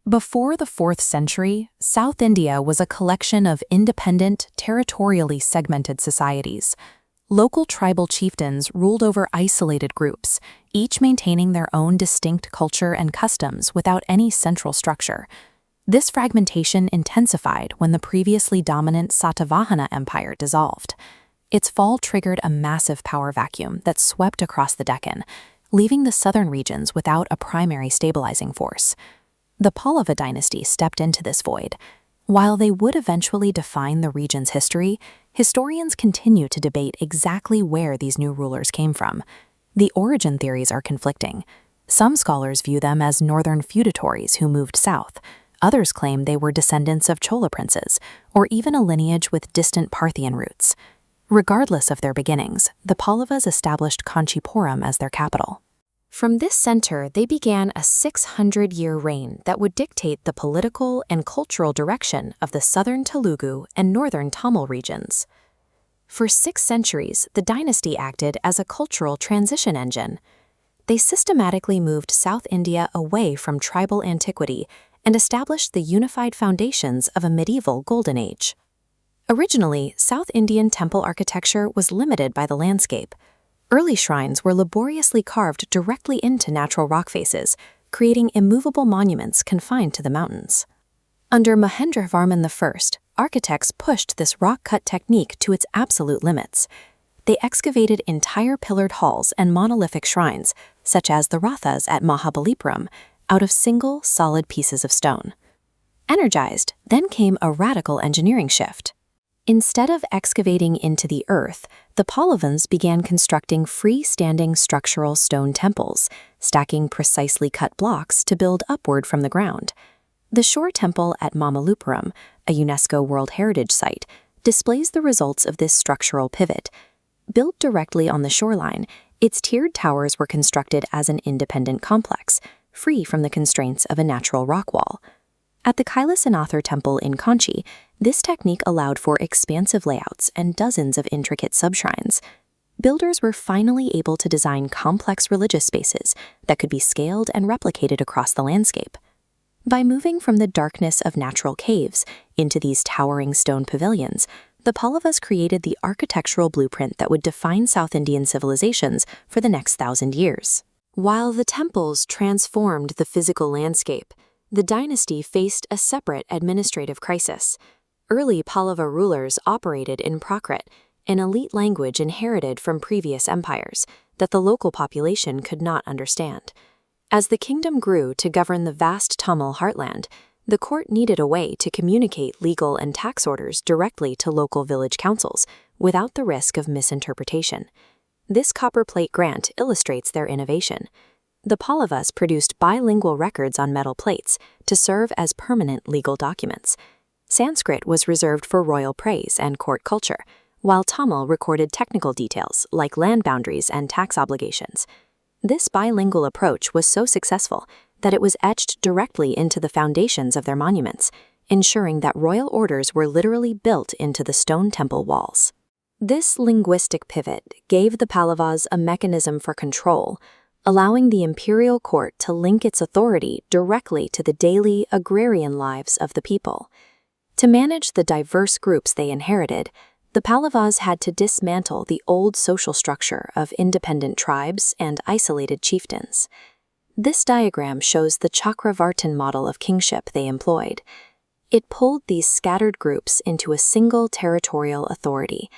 Before the 4th century, South India was a collection of independent, territorially segmented societies. Local tribal chieftains ruled over isolated groups, each maintaining their own distinct culture and customs without any central structure. This fragmentation intensified when the previously dominant Satavahana Empire dissolved. Its fall triggered a massive power vacuum that swept across the Deccan, leaving the southern regions without a primary stabilizing force. The Pallava Dynasty stepped into this void. While they would eventually define the region's history, historians continue to debate exactly where these new rulers came from. The origin theories are conflicting. Some scholars view them as northern feudatories who moved south. Others claim they were descendants of Chola princes, or even a lineage with distant Parthian roots. Regardless of their beginnings, the Pallavas established Kanchipuram as their capital. From this center, they began a 600-year reign that would dictate the political and cultural direction of the southern Telugu and northern Tamil regions. For 6 centuries, the dynasty acted as a cultural transition engine. They systematically moved South India away from tribal antiquity and established the unified foundations of a medieval golden age. Originally, South Indian temple architecture was limited by the landscape. Early shrines were laboriously carved directly into natural rock faces, creating immovable monuments confined to the mountains. Under Mahendravarman I, architects pushed this rock-cut technique to its absolute limits. They excavated entire pillared halls and monolithic shrines, such as the Rathas at Mahabalipuram, out of single, solid pieces of stone. Energized, then came a radical engineering shift. Instead of excavating into the earth, the Pallavans began constructing freestanding structural stone temples, stacking precisely cut blocks to build upward from the ground. The shore temple at Mahabalipuram, a UNESCO World Heritage Site, displays the results of this structural pivot. Built directly on the shoreline, its tiered towers were constructed as an independent complex, free from the constraints of a natural rock wall. At the Kailasanathar temple in Kanchi, this technique allowed for expansive layouts and dozens of intricate subshrines. Builders were finally able to design complex religious spaces that could be scaled and replicated across the landscape. By moving from the darkness of natural caves into these towering stone pavilions, the Pallavas created the architectural blueprint that would define South Indian civilizations for the next 1,000 years. While the temples transformed the physical landscape, the dynasty faced a separate administrative crisis. Early Pallava rulers operated in Prakrit, an elite language inherited from previous empires that the local population could not understand. As the kingdom grew to govern the vast Tamil heartland, the court needed a way to communicate legal and tax orders directly to local village councils without the risk of misinterpretation. This copperplate grant illustrates their innovation. The Pallavas produced bilingual records on metal plates to serve as permanent legal documents. Sanskrit was reserved for royal praise and court culture, while Tamil recorded technical details like land boundaries and tax obligations. This bilingual approach was so successful that it was etched directly into the foundations of their monuments, ensuring that royal orders were literally built into the stone temple walls. This linguistic pivot gave the Pallavas a mechanism for control, allowing the imperial court to link its authority directly to the daily agrarian lives of the people. To manage the diverse groups they inherited, the Pallavas had to dismantle the old social structure of independent tribes and isolated chieftains. This diagram shows the Chakravartin model of kingship they employed. It pulled these scattered groups into a single territorial authority,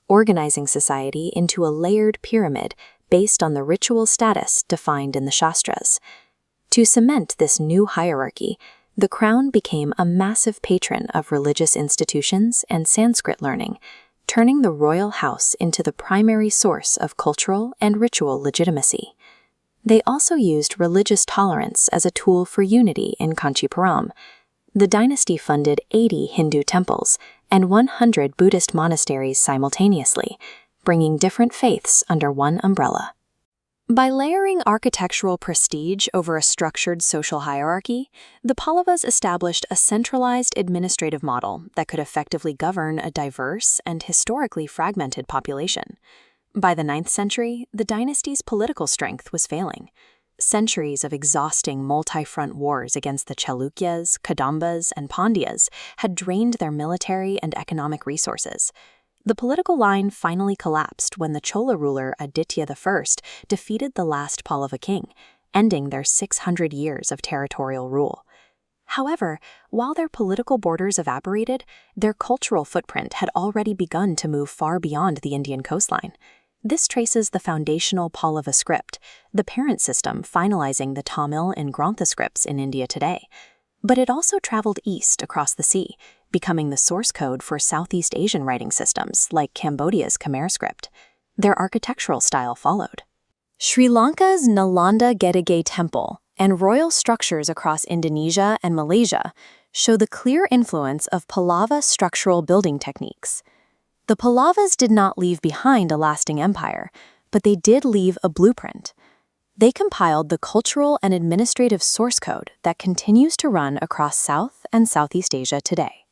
organizing society into a layered pyramid based on the ritual status defined in the Shastras. To cement this new hierarchy, the crown became a massive patron of religious institutions and Sanskrit learning, turning the royal house into the primary source of cultural and ritual legitimacy. They also used religious tolerance as a tool for unity in Kanchipuram. The dynasty funded 80 Hindu temples and 100 Buddhist monasteries simultaneously, bringing different faiths under one umbrella. By layering architectural prestige over a structured social hierarchy, the Pallavas established a centralized administrative model that could effectively govern a diverse and historically fragmented population. By the 9th century, the dynasty's political strength was failing. Centuries of exhausting multi-front wars against the Chalukyas, Kadambas, and Pandyas had drained their military and economic resources. The political line finally collapsed when the Chola ruler Aditya I defeated the last Pallava king, ending their 600 years of territorial rule. However, while their political borders evaporated, their cultural footprint had already begun to move far beyond the Indian coastline. This traces the foundational Pallava script, the parent system finalizing the Tamil and Grantha scripts in India today. But it also traveled east across the sea, becoming the source code for Southeast Asian writing systems like Cambodia's Khmer script. Their architectural style followed. Sri Lanka's Nalanda Gedage Temple and royal structures across Indonesia and Malaysia show the clear influence of Pallava structural building techniques. The Pallavas did not leave behind a lasting empire, but they did leave a blueprint. They compiled the cultural and administrative source code that continues to run across South and Southeast Asia today.